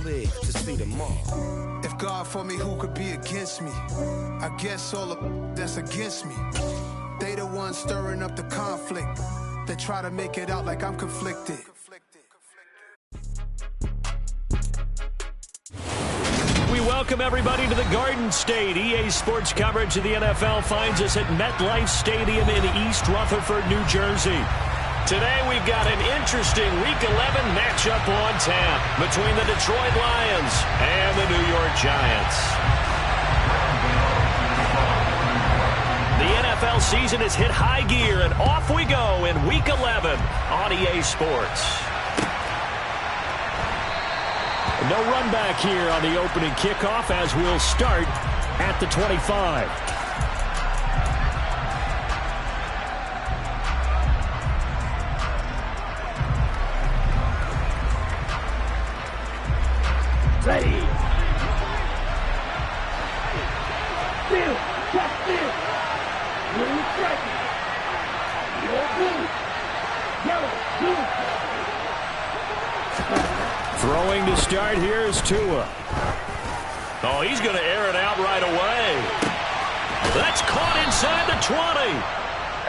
live to see tomorrow. If God for me, who could be against me? I guess all the that's against me. They the ones stirring up the conflict. They try to make it out like I'm conflicted. We welcome everybody to the Garden State. EA Sports coverage of the NFL finds us at MetLife Stadium in East Rutherford, New Jersey. Today we've got an interesting Week 11 matchup on tap between the Detroit Lions and the New York Giants. The NFL season has hit high gear, and off we go in Week 11 on EA Sports. No run back here on the opening kickoff as we'll start at the 25. Ready. Still. Just still. Blue striking. Yellow blue. Yellow blue. Throwing to start here is Tua. Oh, he's going to air it out right away. That's caught inside the 20.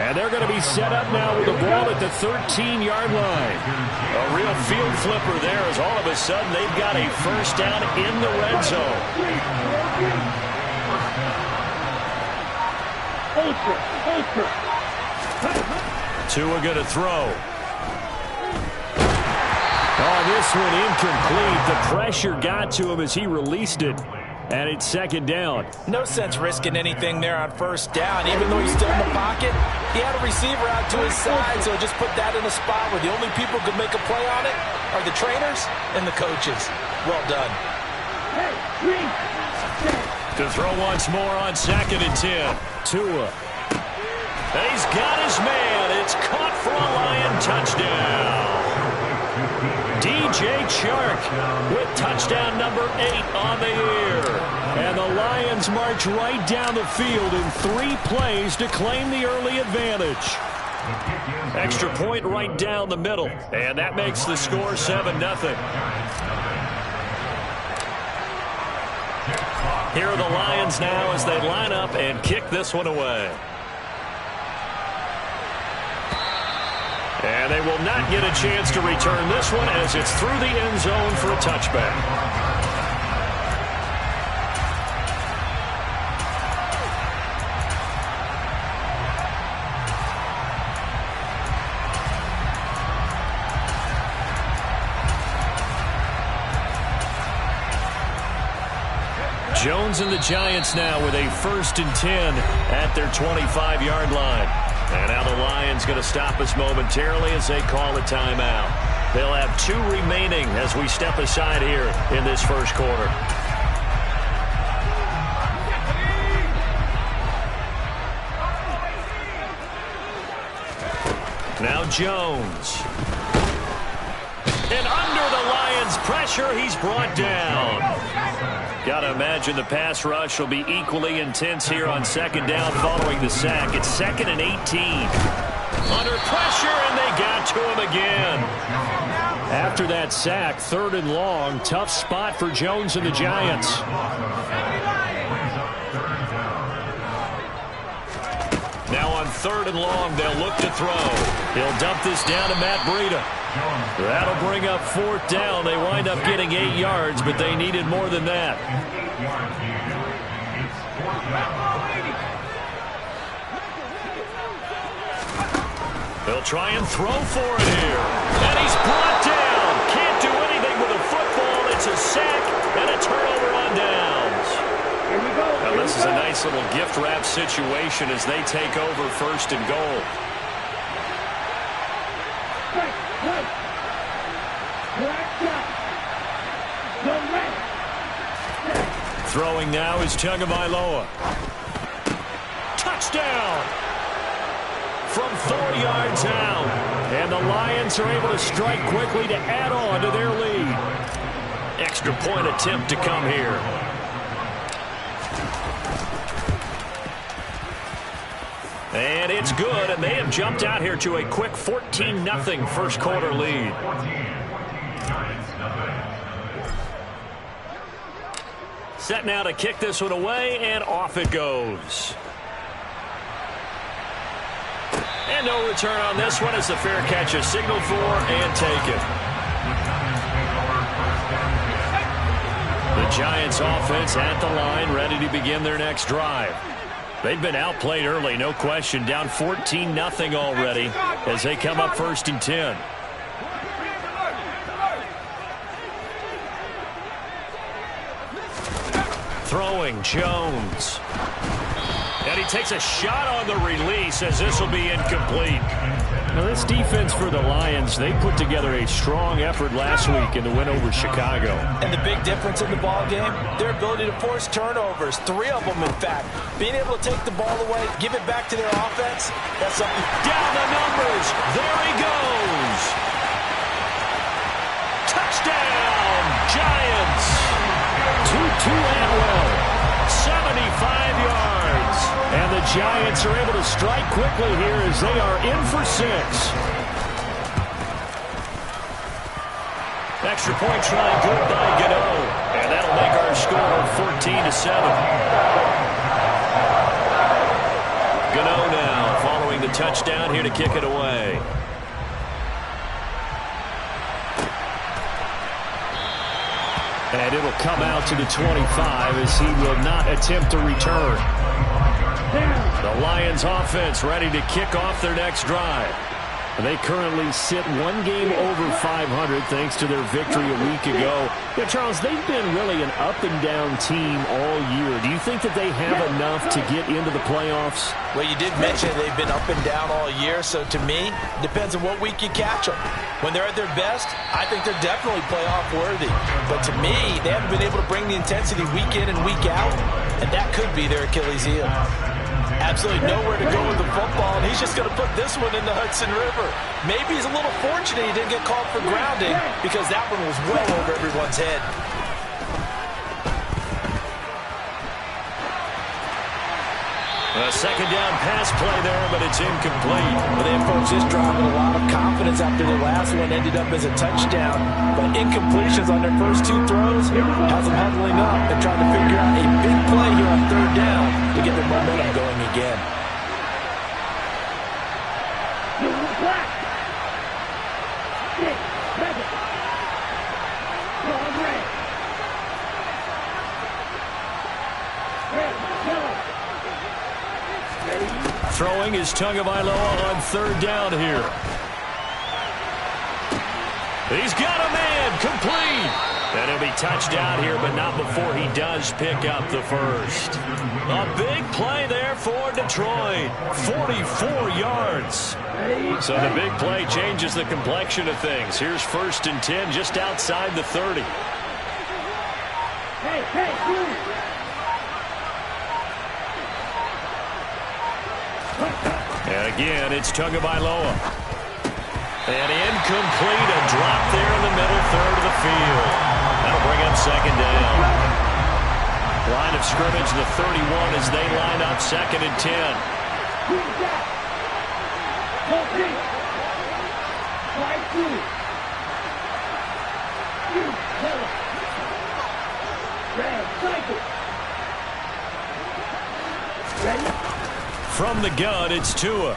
And they're going to be set up now with the ball at the 13-yard line. A real field flipper there as all of a sudden they've got a first down in the red zone. Tua going to throw. Oh, this one incomplete. The pressure got to him as he released it. And it's second down. No sense risking anything there on first down. Even though he's still in the pocket, he had a receiver out to his side, so just put that in a spot where the only people who could make a play on it are the trainers and the coaches. Well done. To throw once more on 2nd and 10. Tua. And he's got his man. It's caught for a Lion touchdown. DJ Chark with touchdown number 8 on the year. And the Lions march right down the field in 3 plays to claim the early advantage. Extra point right down the middle. And that makes the score 7-0. Here are the Lions now as they line up and kick this one away. And they will not get a chance to return this one as it's through the end zone for a touchback. Jones and the Giants now with a 1st and 10 at their 25-yard line. And now the Lions going to stop us momentarily as they call a timeout. They'll have 2 remaining as we step aside here in this first quarter. Now Jones. And under the Lions' pressure, he's brought down. Got to imagine the pass rush will be equally intense here on 2nd down following the sack. It's 2nd and 18. Under pressure, and they got to him again. After that sack, 3rd and long, tough spot for Jones and the Giants. Now on 3rd and long, they'll look to throw. He'll dump this down to Matt Breida. That'll bring up 4th down. They wind up getting 8 yards, but they needed more than that. They'll try and throw for it here. And he's brought down. Can't do anything with a football. It's a sack and a turnover on downs. Now this is a nice little gift wrap situation as they take over 1st and goal. Throwing now is Tagovailoa. Touchdown! From 4 yards out. And the Lions are able to strike quickly to add on to their lead. Extra point attempt to come here. And it's good, and they have jumped out here to a quick 14-0 first quarter lead. set now to kick this one away, and off it goes. And no return on this one as the fair catch is signaled for and taken. The Giants offense at the line, ready to begin their next drive. They've been outplayed early, no question, down 14-0 already as they come up 1st and 10. Throwing, Jones. And he takes a shot on the release as this will be incomplete. Now this defense for the Lions, they put together a strong effort last week in the win over Chicago. And the big difference in the ball game, their ability to force turnovers, 3 of them in fact. Being able to take the ball away, give it back to their offense, that's something. Down the numbers. There he goes. Touchdown, Giants. Tutu Atwell, 75 yards. And the Giants are able to strike quickly here as they are in for 6. Extra point try good by Gano. And that'll make our score 14-7. Gano now following the touchdown here to kick it away. And it'll come out to the 25 as he will not attempt to return. The Lions offense ready to kick off their next drive. They currently sit 1 game over 500 thanks to their victory a week ago. Yeah, Charles, they've been really an up-and-down team all year. Do you think that they have enough to get into the playoffs? Well, you did mention they've been up and down all year, so to me, it depends on what week you catch them. When they're at their best, I think they're definitely playoff worthy. But to me, they haven't been able to bring the intensity week in and week out, and that could be their Achilles heel. Absolutely nowhere to go with the football, and he's just going to put this one in the Hudson River. Maybe he's a little fortunate he didn't get called for grounding because that one was well over everyone's head. A second down pass play there, but it's incomplete. Well, they approached this drive with a lot of confidence after the last one ended up as a touchdown. But incompletions on their first 2 throws has them huddling up and trying to figure out a big play here on 3rd down to get their momentum going again. Throwing is Tagovailoa on 3rd down here. He's got a man, complete. And he'll be touchdown here, but not before he does pick up the first. A big play there for Detroit. 44 yards. So the big play changes the complexion of things. Here's 1st and 10 just outside the 30. And again, it's Tagovailoa. And incomplete, a drop there in the middle 3rd of the field. That'll bring up 2nd down. Line of scrimmage, the 31 as they line up 2nd and 10. From the gun, it's Tua.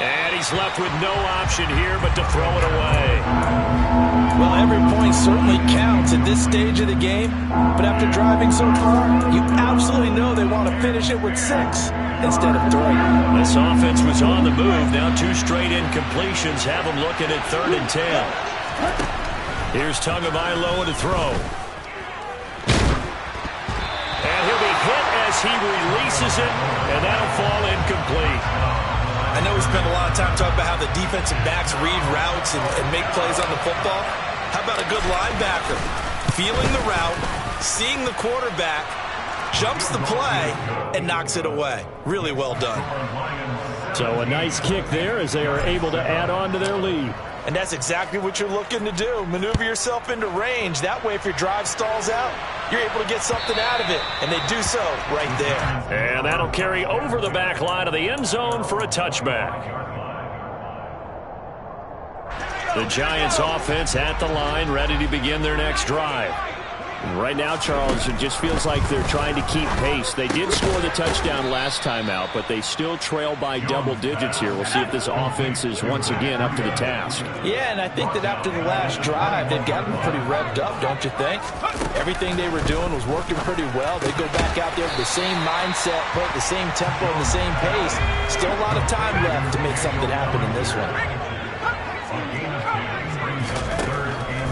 And he's left with no option here but to throw it away. Well, every point certainly counts at this stage of the game. But after driving so far, you absolutely know they want to finish it with 6 instead of 3. This offense was on the move. Now 2 straight incompletions have them looking at 3rd and 10. Here's Tagovailoa to throw. And he'll be hit as he releases it, and that'll fall incomplete. I know we spend a lot of time talking about how the defensive backs read routes and make plays on the football. How about a good linebacker? Feeling the route, seeing the quarterback, jumps the play, and knocks it away. Really well done. So a nice kick there as they are able to add on to their lead. And that's exactly what you're looking to do. Maneuver yourself into range. That way, if your drive stalls out, you're able to get something out of it. And they do so right there. And that'll carry over the back line of the end zone for a touchback. The Giants offense at the line, ready to begin their next drive. Right now, Charles, it just feels like they're trying to keep pace. They did score the touchdown last time out, but they still trail by double digits here. We'll see if this offense is once again up to the task. Yeah, and I think that after the last drive, they've gotten pretty revved up, don't you think? Everything they were doing was working pretty well. They go back out there with the same mindset, play at the same tempo and the same pace. Still a lot of time left to make something happen in this one.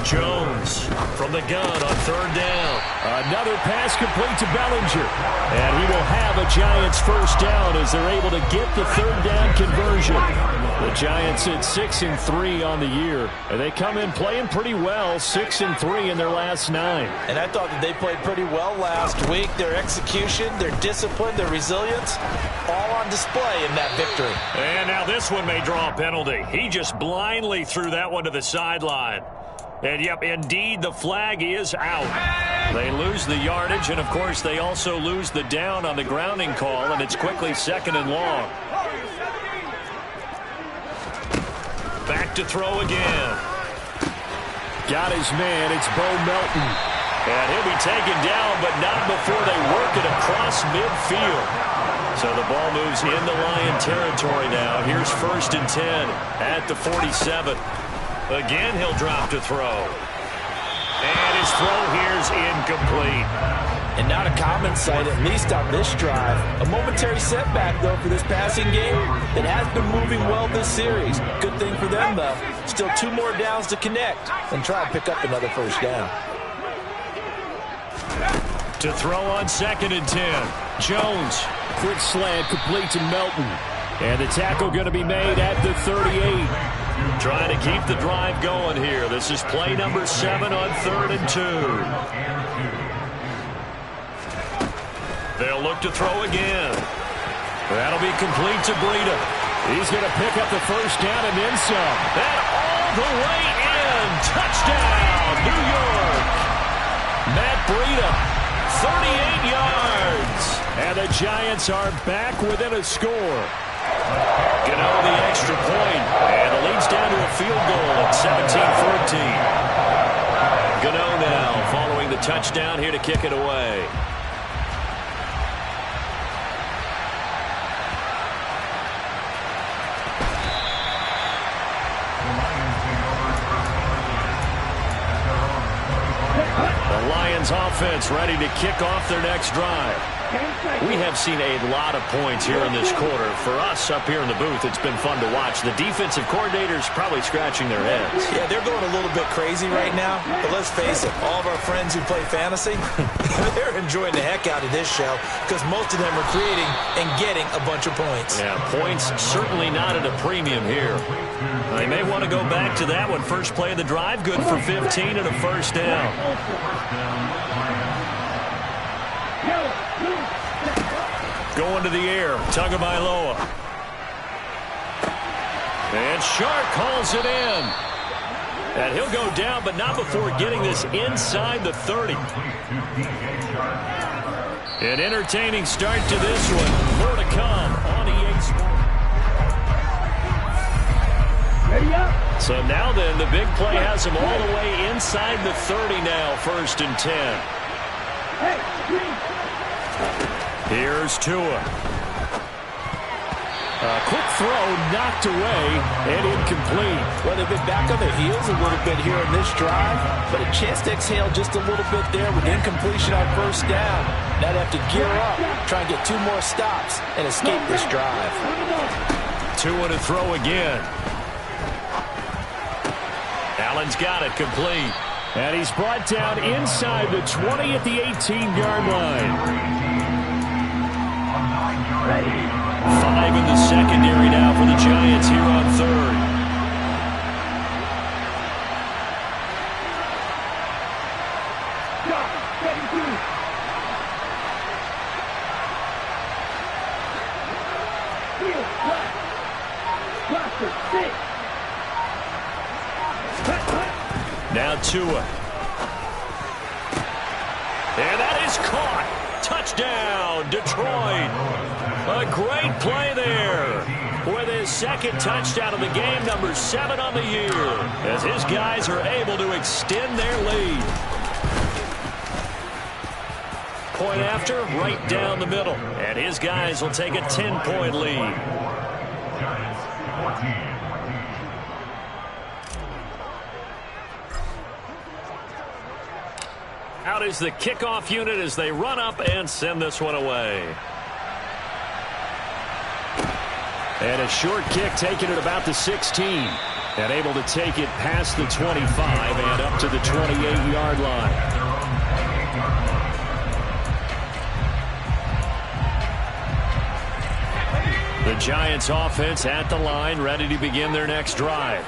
Jones from the gun on third down. Another pass complete to Bellinger. And he will have a Giants first down as they're able to get the third down conversion. The Giants at 6-3 on the year. And they come in playing pretty well, 6-3 in their last 9. And I thought that they played pretty well last week. Their execution, their discipline, their resilience, all on display in that victory. And now this one may draw a penalty. He just blindly threw that one to the sideline. And, yep, indeed, the flag is out. They lose the yardage, and, of course, they also lose the down on the grounding call, and it's quickly 2nd and long. Back to throw again. Got his man. It's Bo Melton. And he'll be taken down, but not before they work it across midfield. So the ball moves into Lion territory now. Here's 1st and 10 at the 47. Again, he'll drop to throw. And his throw here's incomplete. And not a common sight, at least on this drive. A momentary setback, though, for this passing game that has been moving well this series. Good thing for them, though. Still 2 more downs to connect and try and pick up another first down. To throw on 2nd and 10. Jones. Quick slant complete to Melton. And the tackle going to be made at the 38. Trying to keep the drive going here. This is play number 7 on 3rd and 2. They'll look to throw again. That'll be complete to Breida. He's going to pick up the first down and then some. And all the way in. Touchdown, New York. Matt Breida, 38 yards. And the Giants are back within a score. Gano the extra point, and it leads down to a field goal at 17-14. Gano now following the touchdown here to kick it away. The Lions offense ready to kick off their next drive. We have seen a lot of points here in this quarter. For us up here in the booth, it's been fun to watch. The defensive coordinators probably scratching their heads. Yeah, they're going a little bit crazy right now. But let's face it, all of our friends who play fantasy, they're enjoying the heck out of this show because most of them are creating and getting a bunch of points. Yeah, points certainly not at a premium here. They may want to go back to that one. First play of the drive, good for 15 and a first down. Going to the air, Tagovailoa. And Shark calls it in. And he'll go down, but not before getting this inside the 30. An entertaining start to this one. More to come on EA Sports. So now then, the big play has him all the way inside the 30 now, 1st and 10. Here's Tua. A quick throw knocked away and incomplete. Well, they've been back on their heels a little bit here in this drive, but a chance to exhale just a little bit there with incompletion on first down. Now they have to gear up, try and get 2 more stops and escape this drive. Tua to throw again. Allen's got it complete. And he's brought down inside the 20 at the 18-yard line. 5 in the secondary now for the Giants here on 3rd. Now Tua. And that is caught. Touchdown, Detroit. A great play there with his his second touchdown of the game, number 7 on the year, as his guys are able to extend their lead. Point after, right down the middle, and his guys will take a 10-point lead. Out is the kickoff unit as they run up and send this one away. And a short kick taken at about the 16. And able to take it past the 25 and up to the 28-yard line. The Giants offense at the line, ready to begin their next drive.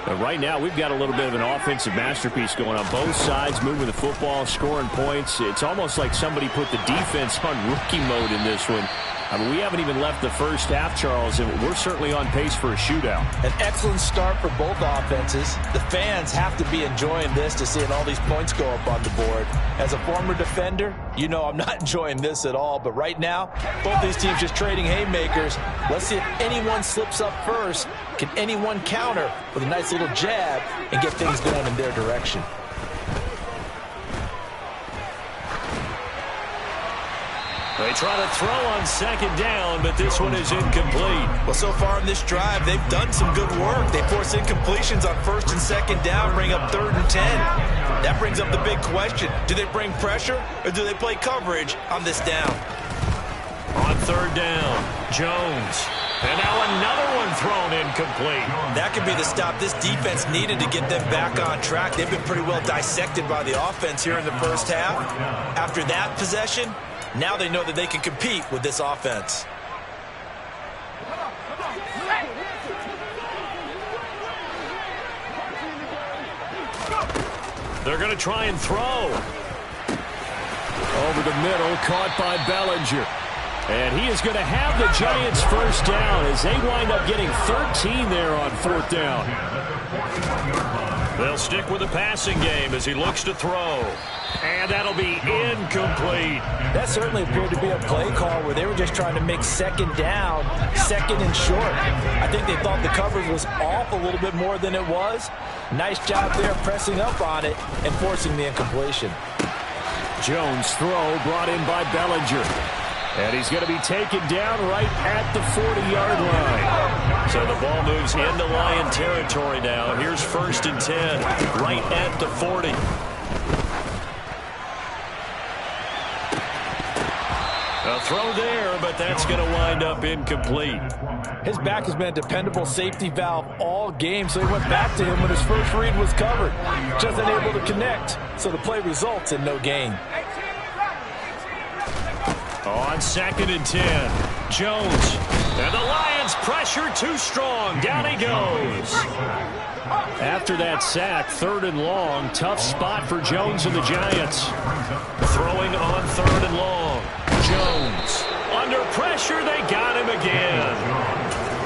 But right now, we've got a little bit of an offensive masterpiece going on. Both sides moving the football, scoring points. It's almost like somebody put the defense on rookie mode in this one. I mean, we haven't even left the first half, Charles, and we're certainly on pace for a shootout. An excellent start for both offenses. The fans have to be enjoying this to seeing all these points go up on the board. As a former defender, you know I'm not enjoying this at all. But right now, both these teams just trading haymakers. Let's see if anyone slips up first. Can anyone counter with a nice little jab and get things going in their direction? They try to throw on second down, but this one is incomplete. Well, so far in this drive, they've done some good work. They force incompletions on first and second down, bring up 3rd and 10. That brings up the big question. Do they bring pressure, or do they play coverage on this down? On 3rd down, Jones. And now another one thrown incomplete. That could be the stop this defense needed to get them back on track. They've been pretty well dissected by the offense here in the first half. After that possession, now they know that they can compete with this offense. They're going to try and throw. Over the middle, caught by Bellinger. And he is going to have the Giants first down as they wind up getting 13 there on 4th down. They'll stick with the passing game as he looks to throw. And that'll be incomplete. That certainly appeared to be a play call where they were just trying to make second down, second and short. I think they thought the coverage was off a little bit more than it was. Nice job there pressing up on it and forcing the incompletion. Jones' throw brought in by Bellinger. And he's going to be taken down right at the 40-yard line. So the ball moves into Lion territory now. Here's 1st and 10, right at the 40. A throw there, but that's going to wind up incomplete. His back has been a dependable safety valve all game, so he went back to him when his first read was covered. Just unable to connect, so the play results in no gain. On 2nd and 10, Jones. And the Lions pressure too strong. Down he goes. After that sack, 3rd and long. Tough spot for Jones and the Giants. Throwing on 3rd and long. Jones. Under pressure, they got him again.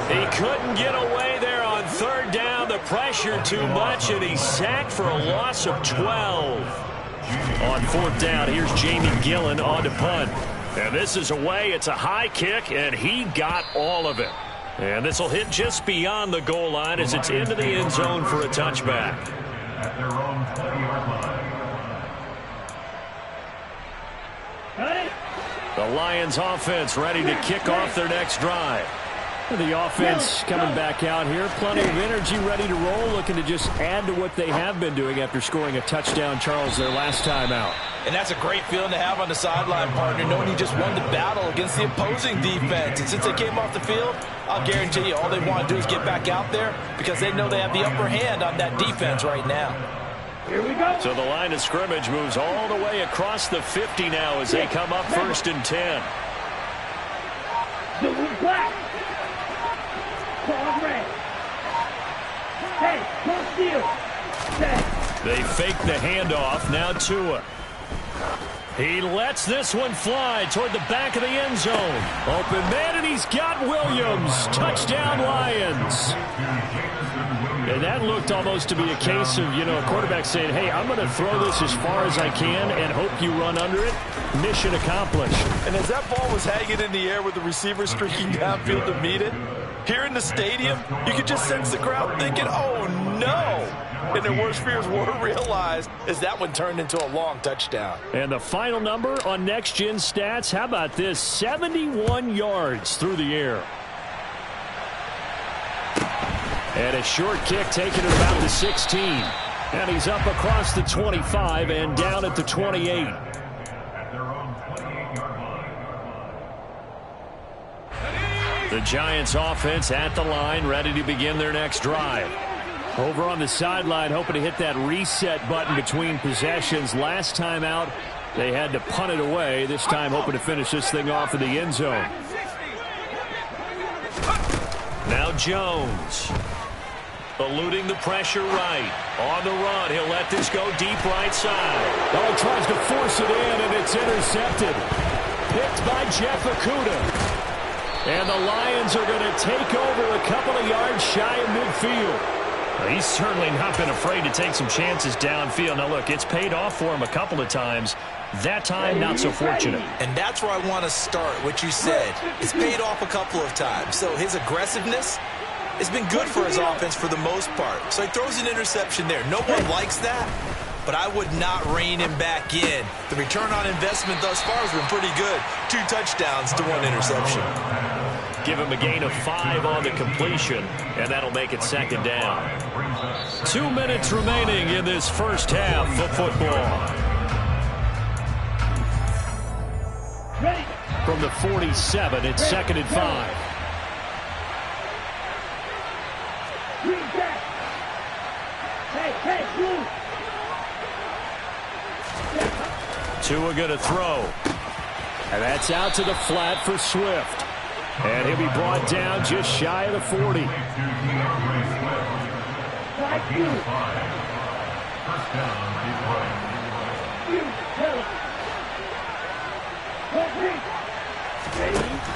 He couldn't get away there on 3rd down. The pressure too much, and he's sacked for a loss of 12. On 4th down, here's Jamie Gillen on to punt. And this is away. It's a high kick, and he got all of it. And this will hit just beyond the goal line as it's into the end zone for a touchback. At their own 20-yard line. The Lions offense ready to kick off their next drive. The offense coming back out here. Plenty of energy, ready to roll, looking to just add to what they have been doing after scoring a touchdown, Charles, their last time out. And that's a great feeling to have on the sideline, partner, knowing you just won the battle against the opposing defense. And since they came off the field, I'll guarantee you all they want to do is get back out there because they know they have the upper hand on that defense right now. Here we go. So the line of scrimmage moves all the way across the 50 now as they come up 1st and 10. Blue black. Call red. Hey, don't steal. They fake the handoff. Now Tua. He lets this one fly toward the back of the end zone. Open man, and he's got Williams. Touchdown, Lions. And that looked almost to be a case of, a quarterback saying, hey, I'm going to throw this as far as I can and hope you run under it. Mission accomplished. And as that ball was hanging in the air with the receiver streaking downfield to meet it, Here in the stadium, you could just sense the crowd thinking, oh, no. And their worst fears were realized as that one turned into a long touchdown. And the final number on Next Gen Stats, how about this? 71 yards through the air. And a short kick taken at about the 16. And he's up across the 25 and down at the 28. The Giants offense at the line, ready to begin their next drive. Over on the sideline, hoping to hit that reset button between possessions. Last time out, they had to punt it away. This time, hoping to finish this thing off in the end zone. Now Jones. Eluding the pressure right. On the run, he'll let this go deep right side. Oh, tries to force it in, and it's intercepted. Picked by Jeff Okudah. And the Lions are going to take over a couple of yards shy of midfield. He's certainly not been afraid to take some chances downfield. Now, look, it's paid off for him a couple of times. That time, not so fortunate. And that's where I want to start, what you said. It's paid off a couple of times. So his aggressiveness has been good for his offense for the most part. So he throws an interception there. No one likes that, but I would not rein him back in. The return on investment thus far has been pretty good. 2 touchdowns to 1 interception. Give him a gain of 5 on the completion, and that'll make it second down. 2 minutes remaining in this first half of football. From the 47, it's 2nd and 5. Tua going to throw. And that's out to the flat for Swift. And he'll be brought down just shy of the 40.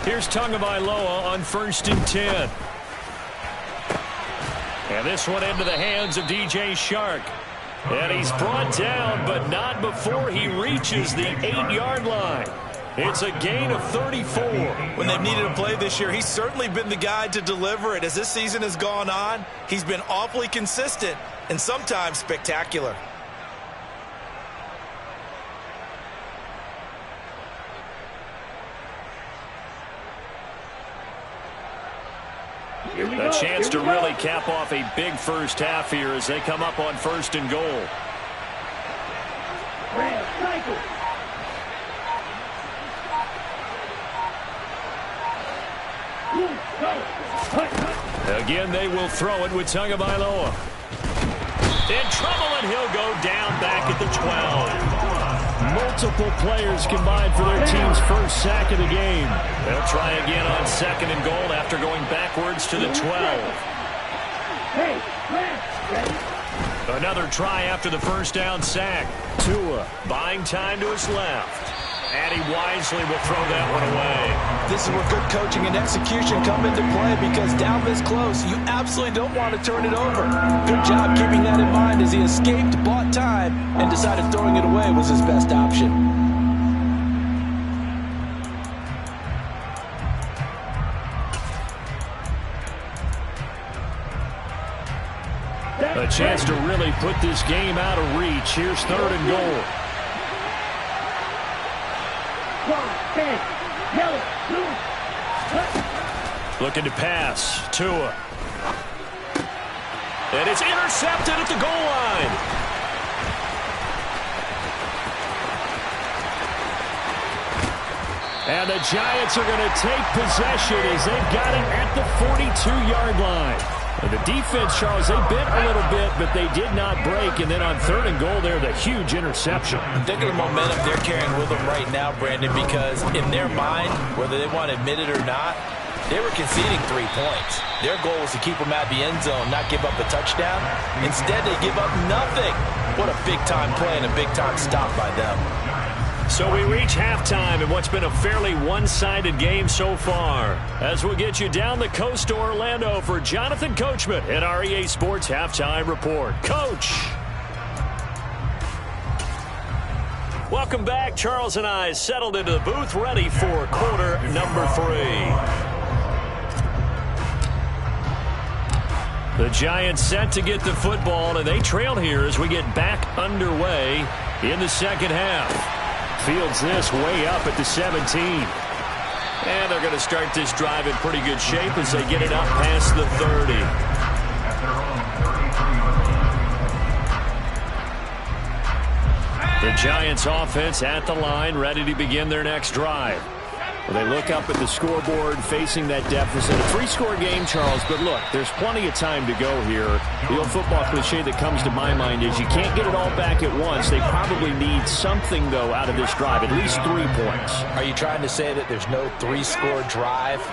Here's Tagovailoa on 1st and 10. And this one into the hands of DJ Shark. And he's brought down, but not before he reaches the 8-yard line. It's a gain of 34. When they've needed a play this year, he's certainly been the guy to deliver it. As this season has gone on, he's been awfully consistent and sometimes spectacular. A chance to really cap off a big first half here as they come up on 1st and goal. Again, they will throw it with Tagovailoa. In trouble, and he'll go down back at the 12. Multiple players combined for their team's first sack of the game. They'll try again on 2nd and goal after going backwards to the 12. Another try after the first down sack. Tua buying time to his left. And he wisely will throw that one away. This is where good coaching and execution come into play, because down this close, you absolutely don't want to turn it over. Good job keeping that in mind as he escaped, bought time, and decided throwing it away was his best option. A chance to really put this game out of reach. Here's 3rd and goal. Looking to pass. Tua. And it's intercepted at the goal line. And the Giants are going to take possession as they've got it at the 42-yard line. And the defense, Charles, they bit a little bit, but they did not break. And then on 3rd and goal there, the huge interception. Think of the momentum they're carrying with them right now, Brandon, because in their mind, whether they want to admit it or not, they were conceding 3 points. Their goal was to keep them at the end zone, not give up a touchdown. Instead, they give up nothing. What a big-time play and a big-time stop by them. So we reach halftime in what's been a fairly one-sided game so far. As we'll get you down the coast to Orlando for Jonathan Coachman at our EA Sports Halftime Report. Coach! Welcome back. Charles and I settled into the booth, ready for quarter number 3. The Giants set to get the football, and they trail here as we get back underway in the second half. Fields this way up at the 17. And they're going to start this drive in pretty good shape as they get it up past the 30. The Giants offense at the line, ready to begin their next drive. Well, they look up at the scoreboard facing that deficit. A 3-score game, Charles, but look, there's plenty of time to go here. The old football cliche that comes to my mind is you can't get it all back at once. They probably need something, though, out of this drive, at least 3 points. Are you trying to say that there's no 3-score drive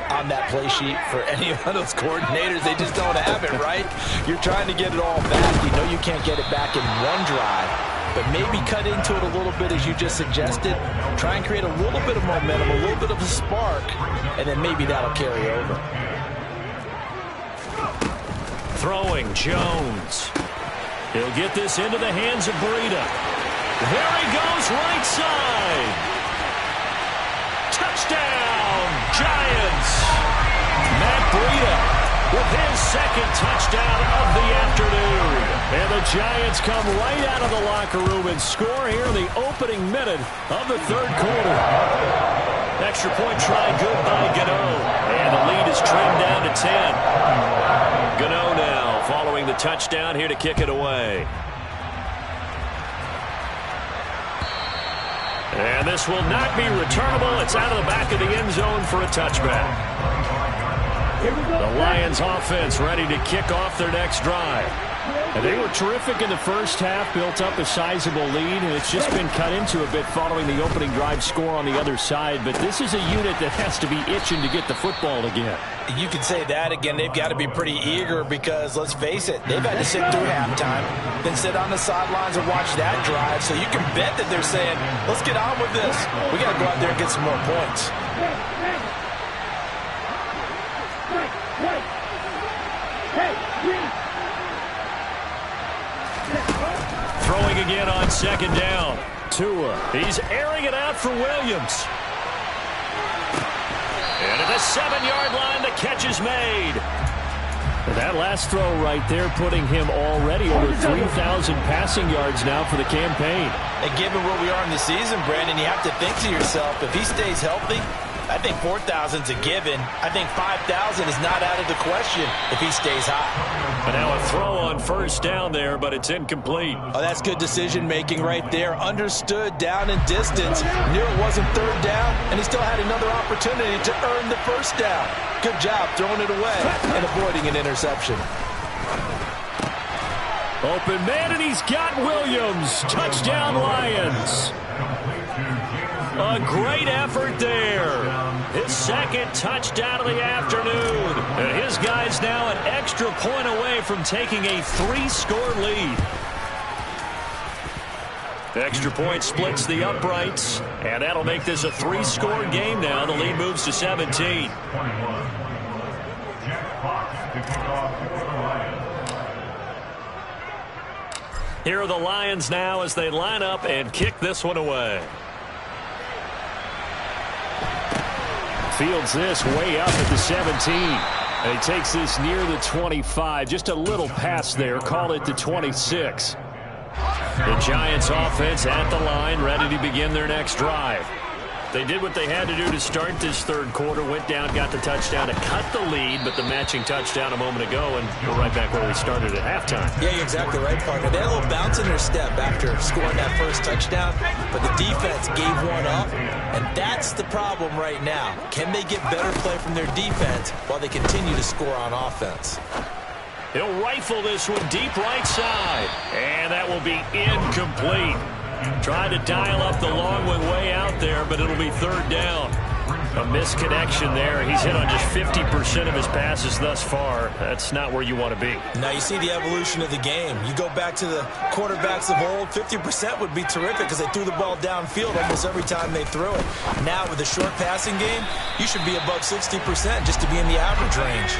on that play sheet for any of those coordinators? They just don't have it, right? You're trying to get it all back. You know you can't get it back in one drive. But maybe cut into it a little bit as you just suggested. Try and create a little bit of momentum, a little bit of a spark, and then maybe that'll carry over. Throwing, Jones. He'll get this into the hands of Breida. There he goes, right side. Touchdown, Giants. Matt Breida with his second touchdown of the afternoon. And the Giants come right out of the locker room and score here in the opening minute of the third quarter. Extra point try good by Gano. And the lead is trimmed down to 10. Gano now following the touchdown here to kick it away. And this will not be returnable. It's out of the back of the end zone for a touchback. The Lions offense ready to kick off their next drive. And they were terrific in the first half, built up a sizable lead, and it's just been cut into a bit following the opening drive score on the other side. But this is a unit that has to be itching to get the football again. You can say that again. They've got to be pretty eager because, let's face it, they've had to sit through halftime, then sit on the sidelines and watch that drive. So you can bet that they're saying, let's get on with this. We got to go out there and get some more points. Throwing again on second down. Tua. He's airing it out for Williams. And at the 7-yard line, the catch is made. And that last throw right there putting him already over 3,000 passing yards now for the campaign. And given where we are in the season, Brandon, you have to think to yourself, if he stays healthy, I think 4,000 is a given. I think 5,000 is not out of the question if he stays hot. But now a throw on first down there, but it's incomplete. Oh, that's good decision-making right there. Understood down in distance. Knew it wasn't third down, and he still had another opportunity to earn the first down. Good job throwing it away and avoiding an interception. Open man, and he's got Williams. Touchdown, Lions. A great effort there. His second touchdown of the afternoon. And his guys now an extra point away from taking a 3-score lead. The extra point splits the uprights, and that'll make this a 3-score game now. The lead moves to 17. Here are the Lions now as they line up and kick this one away. Fields this way up at the 17. And he takes this near the 25. Just a little pass there. Call it the 26. The Giants offense at the line, ready to begin their next drive. They did what they had to do to start this third quarter. Went down, got the touchdown to cut the lead, but the matching touchdown a moment ago, and we're right back where we started at halftime. Yeah, you're exactly right, partner. They had a little bounce in their step after scoring that first touchdown, but the defense gave one up, and that's the problem right now. Can they get better play from their defense while they continue to score on offense? He'll rifle this one deep right side, and that will be incomplete. Tried to dial up the long one way out there, but it'll be third down. A misconnection there. He's hit on just 50% of his passes thus far. That's not where you want to be. Now you see the evolution of the game. You go back to the quarterbacks of old, 50% would be terrific because they threw the ball downfield almost every time they threw it. Now with the short passing game, you should be above 60% just to be in the average range.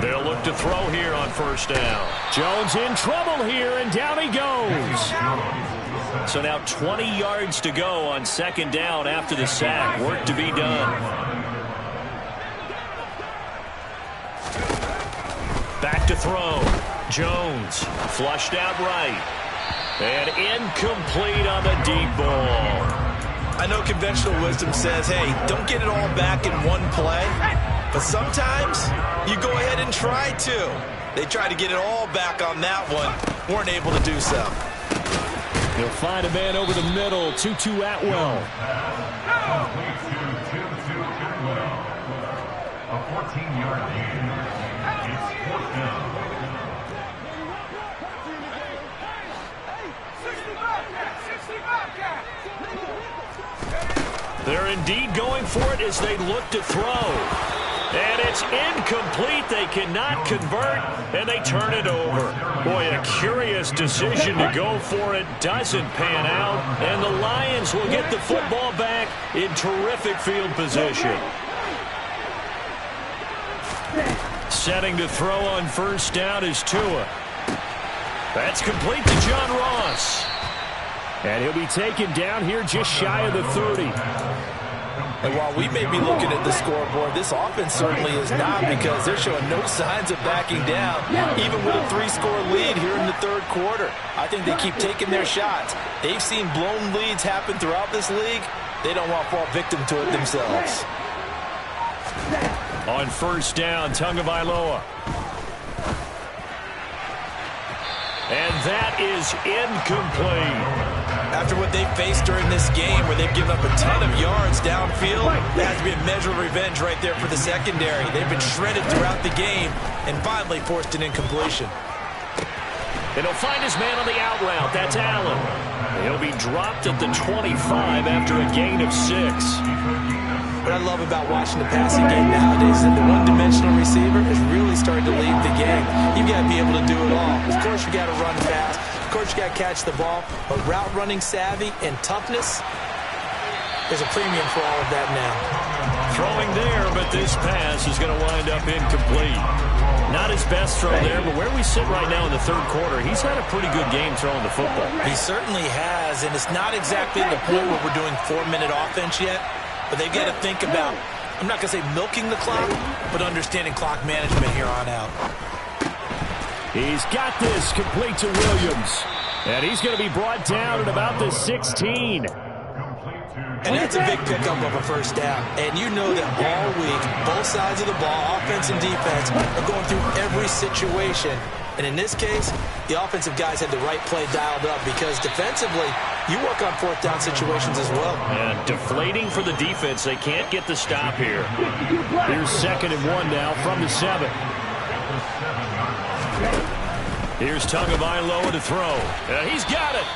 They'll look to throw here on first down. Jones in trouble here, and down he goes. So now 20 yards to go on second down after the sack. Work to be done. Back to throw. Jones flushed out right. And incomplete on the deep ball. I know conventional wisdom says, hey, don't get it all back in one play. But sometimes you go ahead and try to. They tried to get it all back on that one. Weren't able to do so. He'll find a man over the middle. 2-2 Atwell. A 14-yard gain. It's fourth down. They're indeed going for it as they look to throw. And it's incomplete. They cannot convert, and they turn it over. Boy, a curious decision to go for it. Doesn't pan out, and the Lions will get the football back in terrific field position. Setting to throw on first down is Tua. That's complete to John Ross. And he'll be taken down here just shy of the 30. And while we may be looking at the scoreboard, this offense certainly is not, because they're showing no signs of backing down, even with a 3-score lead here in the third quarter. I think they keep taking their shots. They've seen blown leads happen throughout this league. They don't want to fall victim to it themselves. On first down, Tagovailoa. And that is incomplete. After what they faced during this game, where they've given up a ton of yards downfield, there has to be a measure of revenge right there for the secondary. They've been shredded throughout the game and finally forced an incompletion. And he'll find his man on the out route. That's Allen. He'll be dropped at the 25 after a gain of 6. What I love about watching the passing game nowadays is that the one-dimensional receiver is really starting to lead the game. You've got to be able to do it all. Of course, you got to run fast. Of course, you got to catch the ball. But route running savvy and toughness, there's a premium for all of that now. Throwing there, but this pass is going to wind up incomplete. Not his best throw there, but where we sit right now in the third quarter, he's had a pretty good game throwing the football. He certainly has, and it's not exactly the point where we're doing 4-minute offense yet. But they've got to think about, I'm not going to say milking the clock, but understanding clock management here on out. He's got this complete to Williams. And he's going to be brought down at about the 16. And that's a big pickup of a first down. And you know that all week, both sides of the ball, offense and defense, are going through every situation. And in this case, the offensive guys had the right play dialed up, because defensively, you work on fourth down situations as well. And deflating for the defense. They can't get the stop here. Here's 2nd and 1 now from the 7. Here's Tagovailoa to throw. He's got it.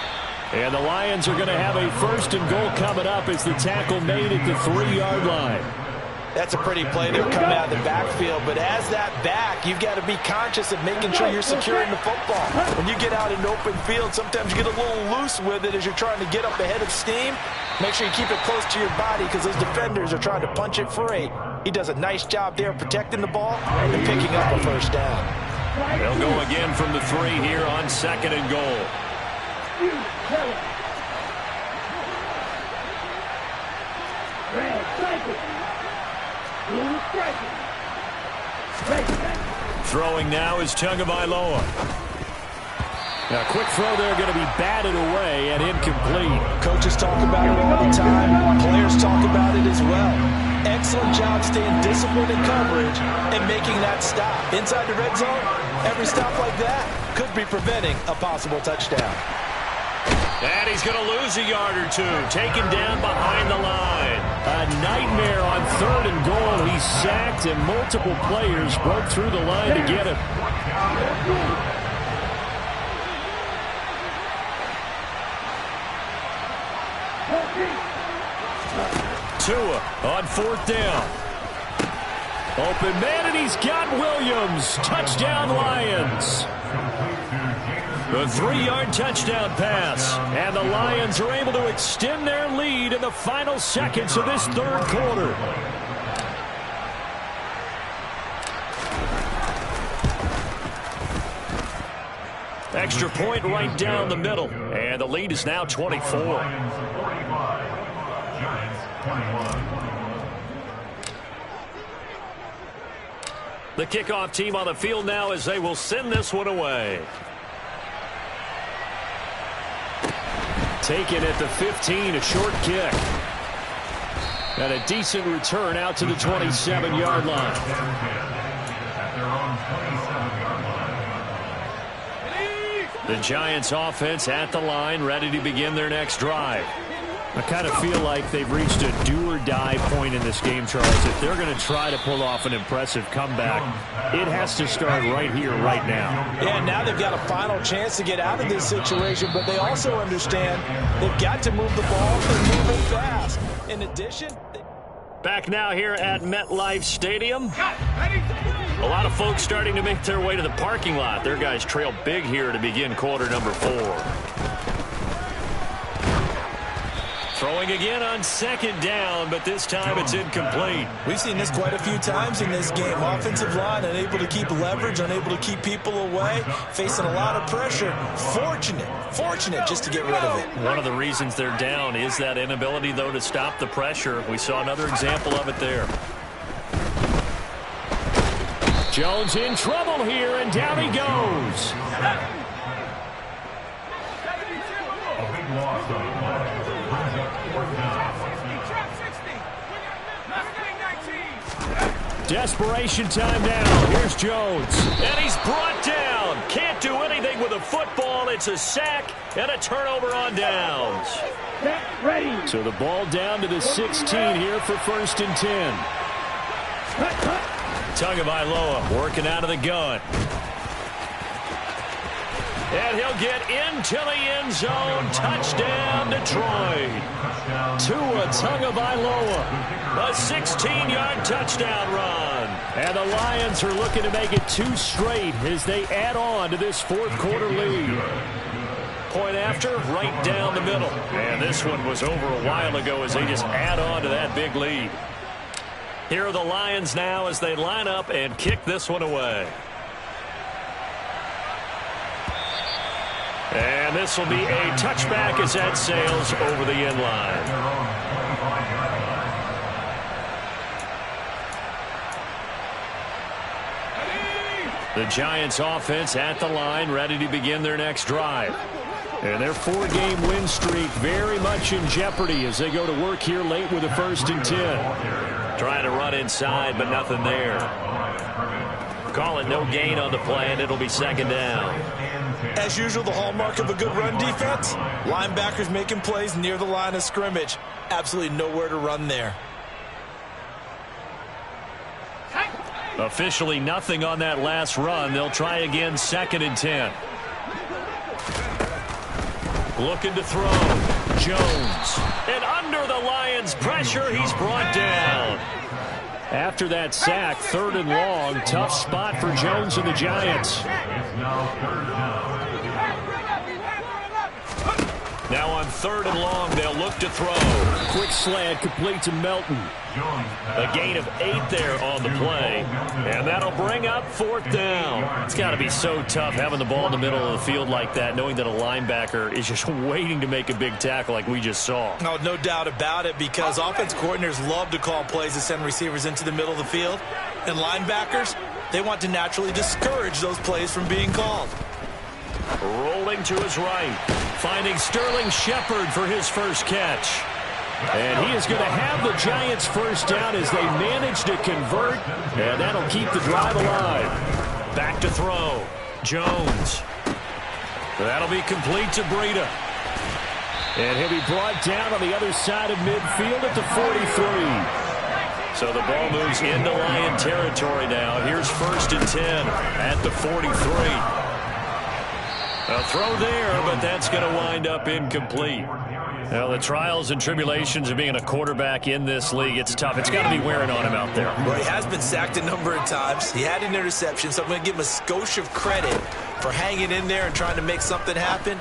And the Lions are going to have a 1st and goal coming up as the tackle made at the 3-yard line. That's a pretty play there coming out of the backfield. But as that back, you've got to be conscious of making sure you're securing the football. When you get out in open field, sometimes you get a little loose with it as you're trying to get up ahead of steam. Make sure you keep it close to your body, because those defenders are trying to punch it free. He does a nice job there protecting the ball and picking up a first down. They'll go again from the 3 here on 2nd and goal. Throwing now is Tagovailoa. Now, quick throw there, going to be batted away and incomplete. Coaches talk about it all the time. Players talk about it as well. Excellent job staying disciplined in coverage and making that stop. Inside the red zone, every stop like that could be preventing a possible touchdown. And he's going to lose a yard or 2. Taken down behind the line. A nightmare on 3rd and goal. He's sacked, and multiple players broke through the line to get him. Tua on 4th down. Open man, and he's got Williams. Touchdown, Lions. The 3-yard touchdown pass. And the Lions are able to extend their lead in the final seconds of this third quarter. Extra point right down the middle. And the lead is now 24. Lions 45, Giants 21. The kickoff team on the field now as they will send this one away. Taken at the 15, a short kick. And a decent return out to the 27-yard line. At their own 27-yard line. The Giants offense at the line, ready to begin their next drive. I kind of feel like they've reached a do-or-die point in this game, Charles. If they're going to try to pull off an impressive comeback, it has to start right here, right now. Yeah, now they've got a final chance to get out of this situation, but they also understand they've got to move the ball and move it fast. In addition... Back now here at MetLife Stadium. A lot of folks starting to make their way to the parking lot. Their guys trail big here to begin quarter number 4. Throwing again on second down, but this time it's incomplete. We've seen this quite a few times in this game. Offensive line unable to keep leverage, unable to keep people away, facing a lot of pressure. Fortunate just to get rid of it. One of the reasons they're down is that inability, though, to stop the pressure. We saw another example of it there. Jones in trouble here, and down he goes. A big loss on the play. Brings up 4th down. Desperation time now. Here's Jones. And he's brought down. Can't do anything with a football. It's a sack and a turnover on downs. Ready. So the ball down to the 16 here for 1st and 10. Tagovailoa working out of the gun. And he'll get into the end zone. Touchdown, Detroit. Tua Tagovailoa. A 16-yard touchdown run. And the Lions are looking to make it 2 straight as they add on to this 4th quarter lead. Point after, right down the middle. And this one was over a while ago as they just add on to that big lead. Here are the Lions now as they line up and kick this one away. And this will be a touchback as that sails over the end line. The Giants offense at the line, ready to begin their next drive. And their 4-game win streak very much in jeopardy as they go to work here late with a 1st and 10. Trying to run inside, but nothing there. Call it no gain on the play, and it'll be 2nd down. As usual, the hallmark of a good run defense, linebackers making plays near the line of scrimmage. Absolutely nowhere to run there. Officially nothing on that last run. They'll try again 2nd and 10. Looking to throw. Jones. And under the Lions' pressure, he's brought down. After that sack, 3rd and long. Tough spot for Jones and the Giants. It's now 3rd down. Now on 3rd and long, they'll look to throw. Quick slant complete to Melton. A gain of 8 there on the play. And that'll bring up 4th down. It's got to be so tough having the ball in the middle of the field like that, knowing that a linebacker is just waiting to make a big tackle like we just saw. Oh, no doubt about it, because offense coordinators love to call plays to send receivers into the middle of the field. And linebackers, they want to naturally discourage those plays from being called. Rolling to his right. Finding Sterling Shepard for his first catch. And he is going to have the Giants' first down as they manage to convert. And that'll keep the drive alive. Back to throw. Jones. That'll be complete to Breida. And he'll be brought down on the other side of midfield at the 43. So the ball moves into Lion territory now. Here's 1st and 10 at the 43. A throw there, but that's going to wind up incomplete. Well, the trials and tribulations of being a quarterback in this league, it's tough. It's got to be wearing on him out there. Well, he has been sacked a number of times. He had an interception, so I'm going to give him a skosh of credit for hanging in there and trying to make something happen,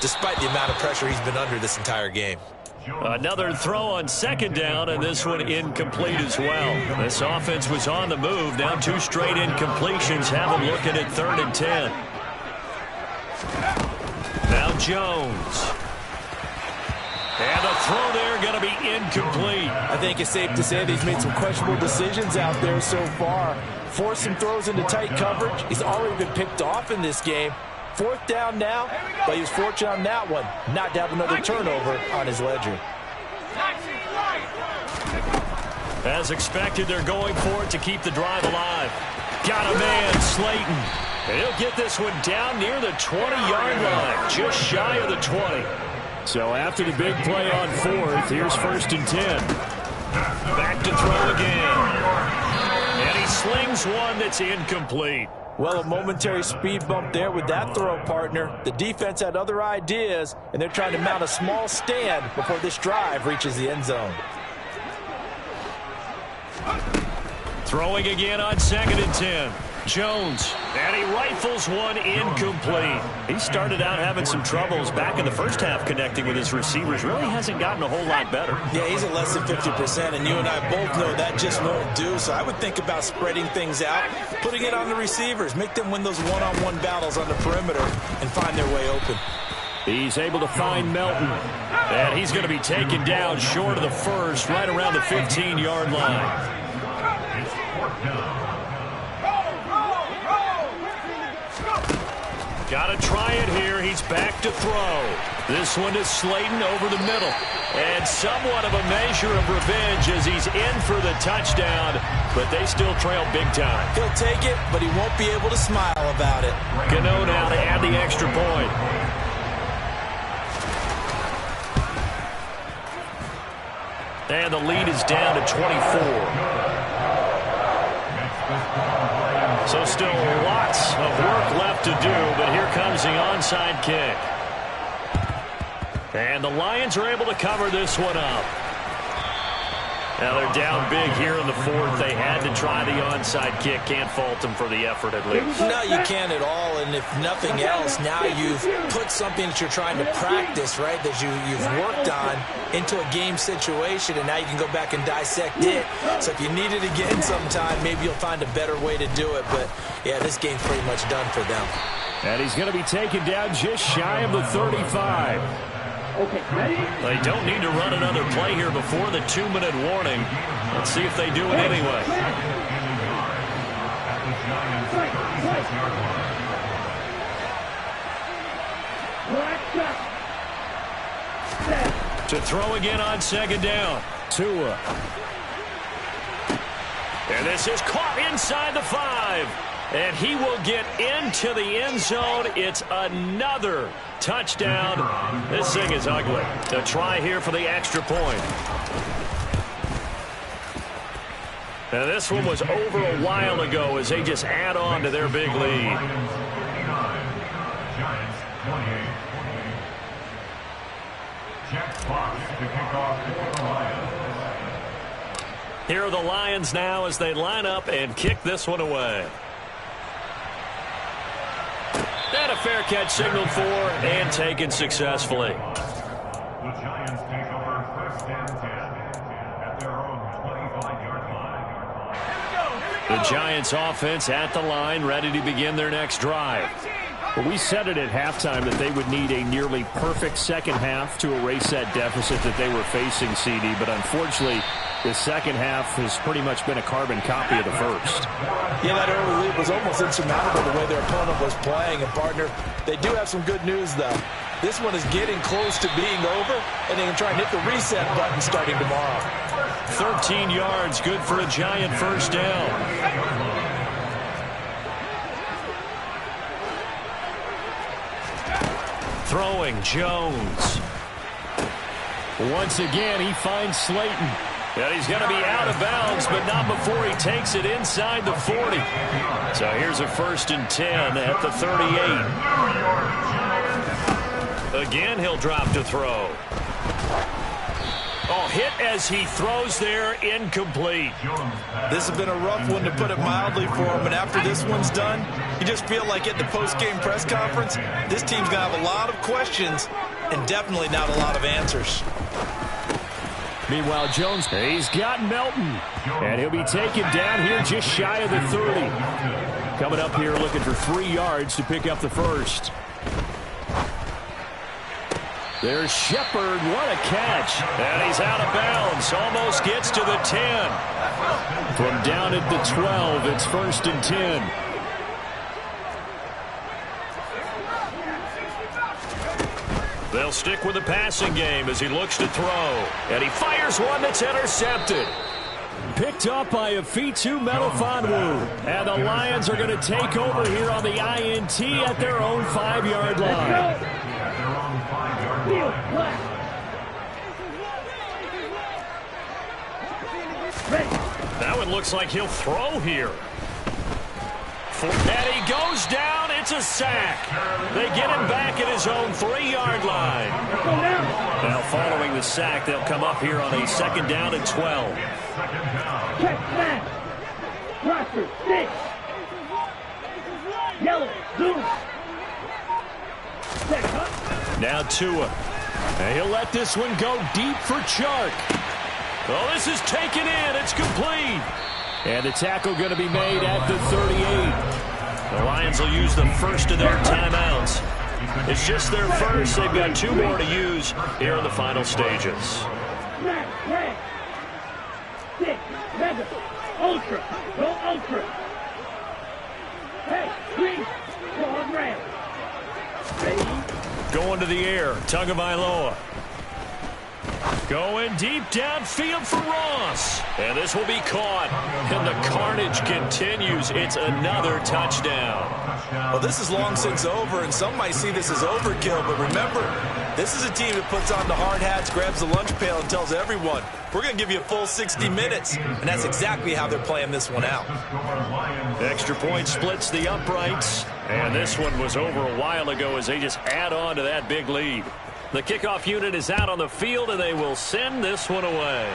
despite the amount of pressure he's been under this entire game. Another throw on 2nd down, and this one incomplete as well. This offense was on the move. Now 2 straight incompletions have them looking at 3rd and 10. Now Jones. And the throw there going to be incomplete. I think it's safe to say that he's made some questionable decisions out there so far. Forced some throws into tight coverage. He's already been picked off in this game. 4th down now, but he was fortunate on that one. Not to have another turnover on his ledger. As expected, they're going for it to keep the drive alive. Got a man, Slayton. And he'll get this one down near the 20-yard line, just shy of the 20. So after the big play on 4th, here's 1st and 10. Back to throw again. And he slings one that's incomplete. Well, a momentary speed bump there with that throw, partner. The defense had other ideas, and they're trying to mount a small stand before this drive reaches the end zone. Throwing again on 2nd and 10. Jones, and he rifles one incomplete. He started out having some troubles back in the first half connecting with his receivers. Really hasn't gotten a whole lot better. Yeah, he's at less than 50%, and you and I both know that just won't do. So I would think about spreading things out, putting it on the receivers, make them win those one-on-one battles on the perimeter and find their way open. He's able to find Melton, and he's going to be taken down short of the first, right around the 15-yard line. Got to try it here. He's back to throw. This one is Slayton over the middle. And somewhat of a measure of revenge as he's in for the touchdown, but they still trail big time. He'll take it, but he won't be able to smile about it. Gano now to add the extra point. And the lead is down to 24. So still lots of work left to do, but here comes the onside kick. And the Lions are able to cover this one up. Now they're down big here in the 4th. They had to try the onside kick. Can't fault them for the effort at least. No, you can't at all. And if nothing else, now you've put something that you're trying to practice, right, that you've worked on into a game situation, and now you can go back and dissect it. So if you need it again sometime, maybe you'll find a better way to do it. But, yeah, this game's pretty much done for them. And he's going to be taken down just shy of the 35. Okay, ready? They don't need to run another play here before the 2-minute warning. Let's see if they do it anyway. To throw again on 2nd down. Tua. And this is caught inside the 5. And he will get into the end zone. It's another touchdown. This thing is ugly. A try here for the extra point. Now this one was over a while ago as they just add on to their big lead. Here are the Lions now as they line up and kick this one away. And a fair catch signaled for and taken successfully. The Giants take over 1st and 10 at their own 25-yard line. The Giants offense at the line, ready to begin their next drive. Well, we said it at halftime that they would need a nearly perfect second half to erase that deficit that they were facing, CD. But unfortunately, the second half has pretty much been a carbon copy of the first. Yeah, that early lead was almost insurmountable the way their opponent was playing. And, partner, they do have some good news, though. This one is getting close to being over, and they can try and hit the reset button starting tomorrow. 13 yards, good for a Giant first down. Throwing Jones. Once again, he finds Slayton. And he's going to be out of bounds, but not before he takes it inside the 40. So here's a 1st and 10 at the 38. Again, he'll drop to throw. Oh, hit as he throws there, incomplete. This has been a rough one, to put it mildly, for him. And after this one's done, you just feel like at the post-game press conference, this team's going to have a lot of questions and definitely not a lot of answers. Meanwhile, Jones, he's got Melton. And he'll be taken down here just shy of the 30. Coming up here looking for 3 yards to pick up the first. There's Shepard. What a catch. And he's out of bounds. Almost gets to the 10. From down at the 12, it's 1st and 10. They'll stick with the passing game as he looks to throw. And he fires one that's intercepted. Picked up by Afitu Melifonwu. And the Lions are going to take over here on the INT at their own 5-yard line. That one looks like he'll throw here. And he goes down. It's a sack. They get him back at his own 3-yard line. Now following the sack, they'll come up here on a 2nd down and 12. Check snap. Roster 6. Yellow. Zoom. Now Tua. And he'll let this one go deep for Chark. Oh, this is taken in. It's complete. And the tackle going to be made at the 38. The Lions will use the first of their timeouts. It's just their first. They've got 2 more to use here in the final stages. Snap. Red. 6. Mega. Ultra. Go ultra. Hey, green. Go on red. Ready? Going to the air. Tagovailoa. Going deep downfield for Ross. And this will be caught. And the carnage continues. It's another touchdown. Well, this is long since over, and some might see this as overkill. But remember, this is a team that puts on the hard hats, grabs the lunch pail, and tells everyone, we're going to give you a full 60 minutes. And that's exactly how they're playing this one out. Extra point splits the uprights. And this one was over a while ago as they just add on to that big lead. The kickoff unit is out on the field, and they will send this one away.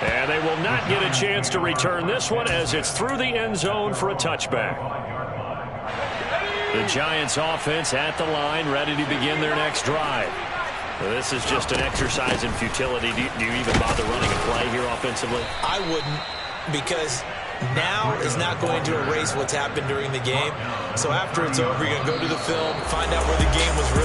And they will not get a chance to return this one as it's through the end zone for a touchback. The Giants offense at the line, ready to begin their next drive. This is just an exercise in futility. Do you even bother running a play here offensively? I wouldn't, because now is not going to erase what's happened during the game. So after it's over, you're going to go to the film, find out where the game was really